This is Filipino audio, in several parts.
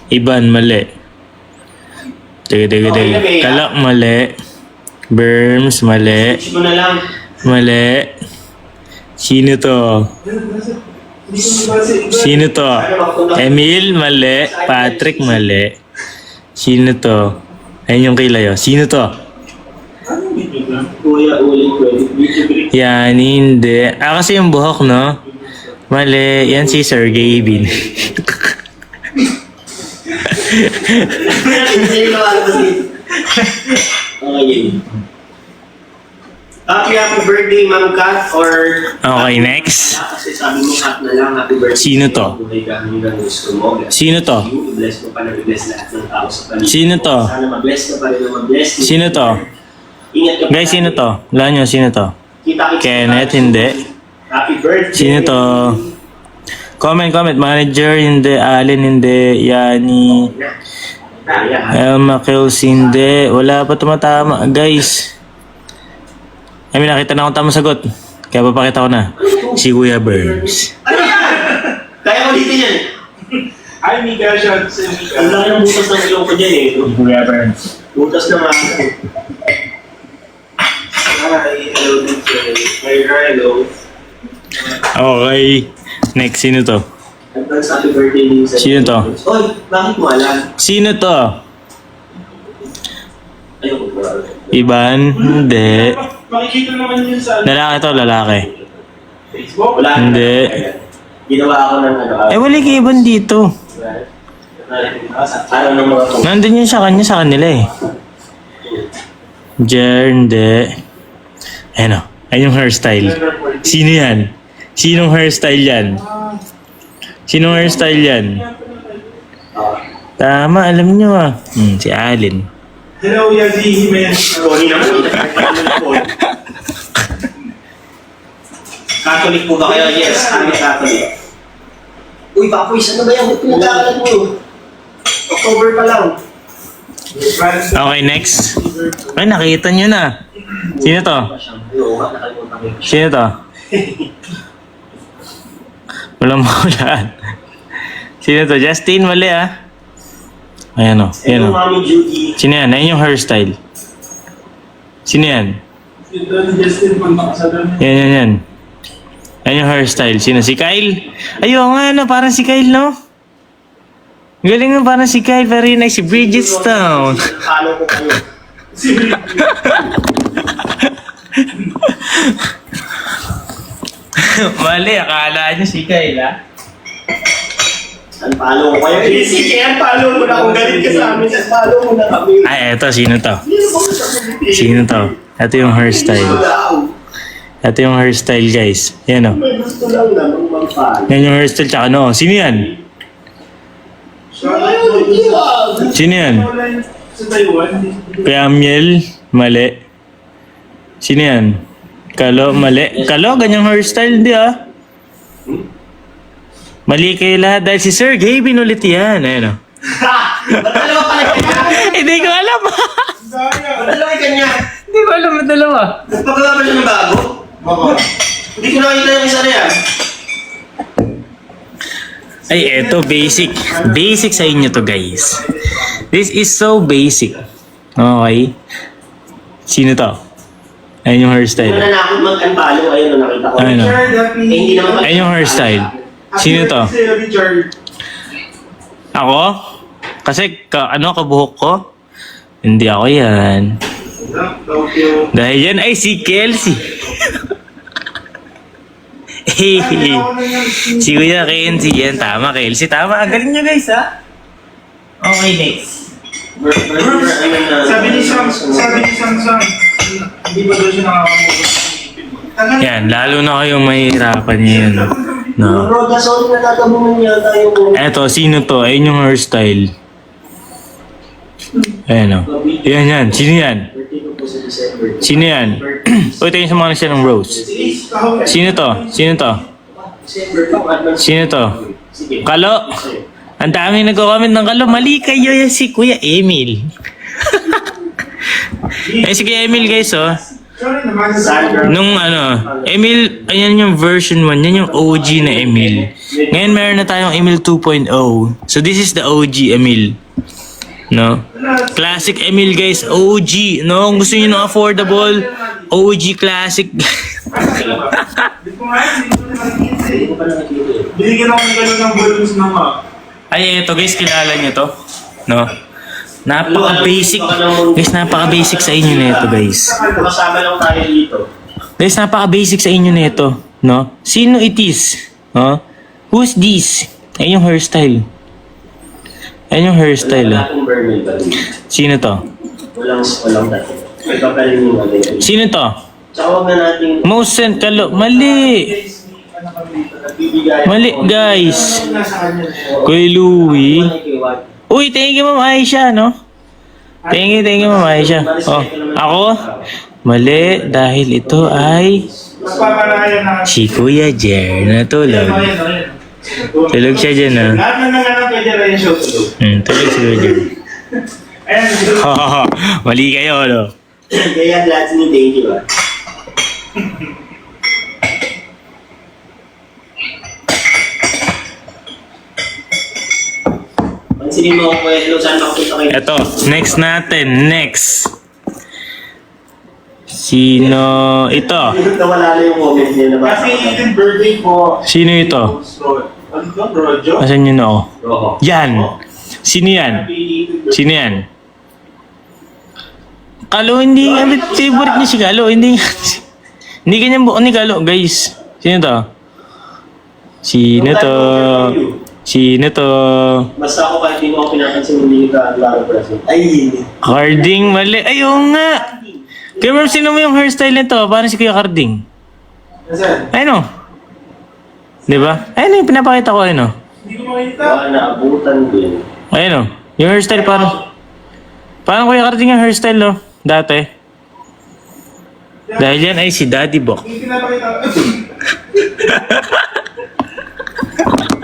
Iban, mali. Teka. Kalak, mali. Berms, mali. Switch mo na lang. Mali. Sino to? Sino to? Emil, mali. Patrick, mali. Sino to? Ayun yung kilay, oh. Sino to? Kuya, ulit. Yan, hindi. Kasi yung buhok, no? Mali. Yan si Sergey Bin. Happy birthday, Ma'am Kat, or... Okay, next. Kasi sabi mo, Kat na lang, happy birthday. Sino to? Buhay ka hanggang gusto mo. Sino to? I-bless mo pa na i-bless lahat ng tao sa paligid. Sino to? Sana mag-bless ka pa rin na mag-bless. Sino to? Ingat ka pa. Guys, sino to? Wala nyo, sino to? Kita-kita. Kenneth, hindi. Happy birthday. Sino to? Comment. Manager, hindi. Allen, hindi. Yani. Elma Kills, hindi. Wala pa tumatama. Guys. I mean, nakita na akong tamang sagot. Kaya papakita ko na. Si Kuya Burns. Kaya ulitin yan. Ay, Mika siya. Si Mika. Ang laki ng butas ng ilong ko dyan eh. Kuya Burns. Butas na mga. Hi, hello teacher. Hello. Okay. Next, sino to? Advance happy birthday sa Sino to? Oy, bakit mo alam? Sino to? Ayoko po. Iban? Hindi. Makikita naman yun sa Lalaki to, lalaki. Facebook. Wala. Hindi. Ginawa ako ng ano. Wala kay Iban dito. Ano ng mga to? Nandun yun sa kanila eh. Jer, hindi. Ayun o. Ayun yung hairstyle. Sino yan? Sinong hairstyle yan? Sinong hairstyle yan? Tama, alam nyo ah. Si Allen. Hello, Yazi Jimenez. Tony naman. Catholic po ba kayo? Yes, kami Catholic. Uy, Papoy, saan na ba yung pinag-aaral mo? October pa lang. Okay, next. Ay, nakita nyo na. Sino to? Sino to? Walang mahulaan. Sino to? Justin, mali ah. Ayan o. Ayan o. Mami Judy. Sino yan? Ayan yung hairstyle. Sino yan? Justin, pag nakasalan. Yan. Ayan yung hairstyle. Sino? Si Kyle? Ayun nga, no? Parang si Kyle, no? Galing mo, parang si Kyle. Very nice. Si Bridgestone. Follow ko kayo. Mali, akala niyo si Kyle, ha? Unfollow ko kayo. Sige, unfollow mo na kung galit ka sa amin. Unfollow mo na kami. Ay, eto. Sino to? Sino to? Ito yung hairstyle. Ito yung hairstyle, guys. Yan o. May gusto lang naman mag-follow. Yan yung hairstyle. Tsaka ano? Sino yan? Sino yan? Sa Taiwan. Piamiel, mali. Sino yan? Kalo, mali. Kalo, ganyang hairstyle, hindi ah. Mali kayo lahat dahil si Sergey binulit yan. Ayun o. Dalawa pala kanya. Hindi ko alam. Dalawa kanya. Hindi ko alam ang dalawa. Nagpagawa ba siya ng bago? Hindi ko nakita yung isa na yan. Ay, eto, basic. Basic sa inyo to, guys. This is so basic. Okay? Sino to? Ayun yung hairstyle. Ano na ako mag-unfollow, ayun na nakita ko. Ayun o. Hindi naman Ayun yung hairstyle. Sino to? Si Richard. Ako? Kasi, kabuhok ko? Hindi ako yan. Dahil yan ay si Kelsey. Si Kuya Kenzie yan. Tama, Kelsey. Tama. Ang galing nyo, guys, ha? Okay, next. Sabi ni Samsung, hindi ba daw siya nakakamugot? Yan, lalo na kayong mahihirapan yan. No. Roda, sorry na tatabunan niya tayo. Eto, sino to? Ayun yung hairstyle. Ayan o. Yan. Sino yan? Sino yan? Uy, tayo sa mga nagsya ng Rose. Sino to? Sino to? Kalo? Ang dami nagko-comment ng kalo. Mali kayo yan si Kuya Emil. Eh, si Kuya Emil, guys, oh. Sorry naman. Sandra. Nung Emil, ayan yung version 1. Yan yung OG na Emil. Ngayon meron na tayong Emil 2.0. So this is the OG Emil. No? Classic Emil guys, OG. No? Kung gusto niyo ng affordable, OG classic. Hindi ko nga, hindi ko na nakikita Hindi eh. ko pa nakikita eh. Binigyan ako ng gano'n ng balloons na nga. Ay, eto guys, kilala niyo to? No? Napaka-basic. Guys, napaka-basic sa inyo na ito guys. Kasama lang tayo dito. Guys, napaka-basic sa inyo na ito. No? Sino it is? No? Who's this? Ayun yung hairstyle. Ayun yung hairstyle. Wala akong Bernal balloon. Sino to? Walang dati. May papalim yung ano yun. Sino to? Tsaka huwag na natin Most sent kalo. Mali. bibigay. Mali guys. Kuya Louie. Uy, thank you Ma'am Aisha, no? Thank you Ma'am Aisha. Oh, ako? Mali, dahil ito ay Magpaparayan na. si Kuya Jer natulog. Tulog siya dyan, ah. Lahat na nga pwede rin yung show tulog. Tulog si Kuya Jer. Ayan, Mali kayo, no? Kaya lahat ni thank you ah. Pansinin mo ako kuya, hello, saan makapunta kayo? Eto, next natin. Next. Sino ito? Nawala na yung comment niya na kasi yung birthday po. Sino ito? Ano to, Rojo? Asan yun ako? Rojo. Yan. Sino yan? Sino yan? Kalo, hindi nga favorite niya si Kalo. Hindi nga. Hindi ganyan buo ni Kalo, guys. Sino to? Sino to? Sino to? Basta ako kahit di mo ako pinapansin, hindi ka laro present. Ay, hindi. Carding, mali. Ayun nga. Kaya ma'am, sino mo yung hairstyle nito? Paano si Kuya Carding? Nasaan? Ayun o. Di ba? Ayun yung pinapakita ko, ayun o. Hindi ko makita. Baka naabutan din. Ayun o. Yung hairstyle parang... Parang Kuya Carding yung hairstyle, no? Dati. Dahil yan ay si Daddy Bok. Hindi pinapakita ko.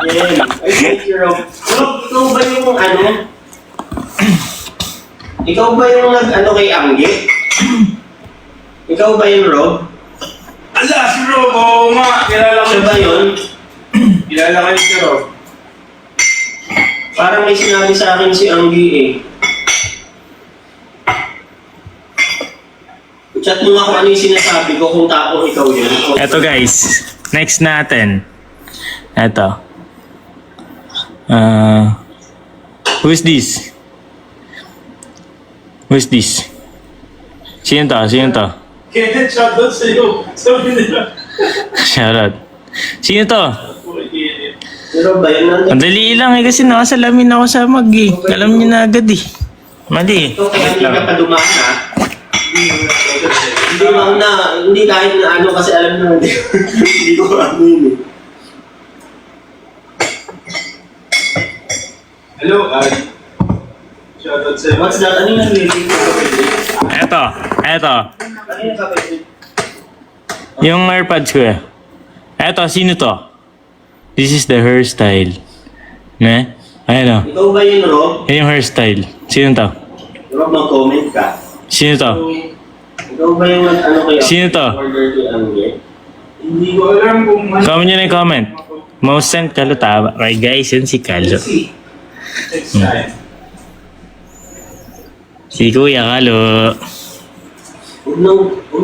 Yeah, I think you're wrong. Ikaw ba yung ano? Ikaw ba yung nag-ano kay Angge? Ikaw ba yung Rob? Ala, si Rob! Oo nga! Kilala ko Siya ba yun? Kilala ko yung si Rob. Parang may sinabi sa akin si Angge eh. Chat mo nga kung ano yung sinasabi ko kung tapong ikaw yun. Eto guys. Next natin. Eto. Who's this? Who's this? Sino to? Sino to? Kenneth, shoutout sa'yo. Sabi nila. Shoutout. Sino to? Uy, Kenneth. Si Rob ba yun? Ang dali lang eh kasi nakasalamin ako sa mag eh. Alam niyo na agad eh. Mali. Ito kaya hindi ka pa dumaan ha? Hindi mo na, hindi kahit na ano kasi alam na hindi ko ano yun eh. Hello, shoutout sa'yo. What's that? Ano yung nag-release ko? Eto. Eto. Ano yung kapatid? Yung AirPods ko eh. Eto, sino to? This is the hairstyle. Ne? Ayan o. Ikaw ba yun, Rob? Yan yung hairstyle. Sino to? Rob, mag-comment ka. Sino to? Ikaw ba yung ano kaya? Sino to? Order kay Angge? Hindi ko alam kung ano. Comment nyo na yung comment. Most sent Kalo tama. Okay guys, yun si Kalo. Let's see. Next time. Si Kuya Kalo. Huwag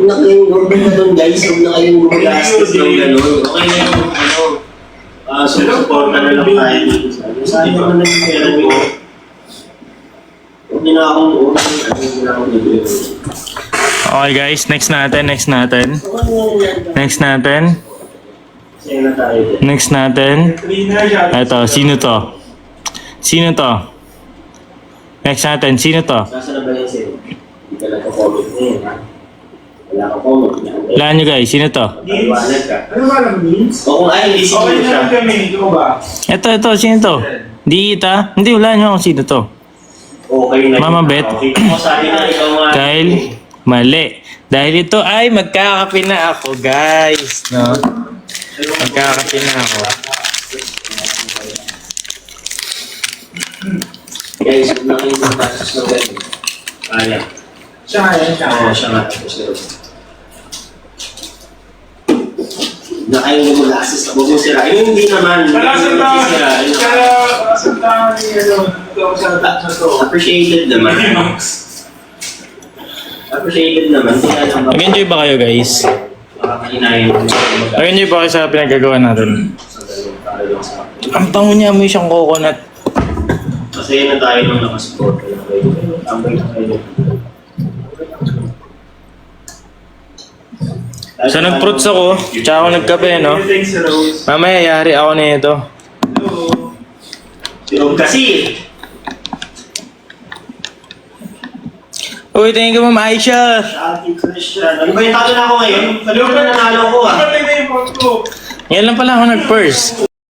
na kayong doon guys, huwag na kayong gumagastos ng gano'n. Okay na yung ano, support na lang tayo dito. Sayang naman na yung pera nyo. Huwag niyo na akong huwag niyo na akong nag-iwan. Okay guys, next natin. Okay na yan. Next natin. Sayang na tayo din. Next natin. Cleaner, shoutout Eto, sino to? Sino to? Next natin, sino to? Saan na ba yan sa'yo? Hindi ka nagko-comment na yun, ha? Wala ka comment. Wala nyo guys, sino to? Paliwanag ka. Ano ba alam means? O kung ay, hindi Okay siguro na siya. lang kami, ikaw ba? Ito, sino to? Di kita? Hindi, wala nyo kung sino to. Okay na. Mama Bet. Okay, kung sabi na ikaw nga. Dahil, mali. Dahil ito ay magkakape na ako guys. No? Magkakape na ako. Guys, huwag na kayong magbasos ng gano'n. Kaya. Siya nga yan, siya nga. Siya nga. Tapos na rin. na kayong gumagastos na huwag mong sirain. Yung hindi naman, Kaya hindi sa naman sisirain. Appreciated naman. Appreciated naman. Kaya naman, Nag-enjoy ba kayo guys? makakainayin mo. Nag-enjoy ba kayo sa pinagagawa natin? Ang bango niya, amoy siyang coconut. Masaya na tayo nung nakasupport. Tambay na kayo. So nag-fruits ako, tsaka ako nagkape, no? Thanks, Rose. Mamaya yari ako na ito. Hello. Yung kasi, Uy, thank you, Ma'am Aisha. Ate Christian. Ano ba yung talo na ako ngayon? Ano ba nanalo ko ah? Kapatid na yung phone ko. Ngayon lang pala ako nag-first.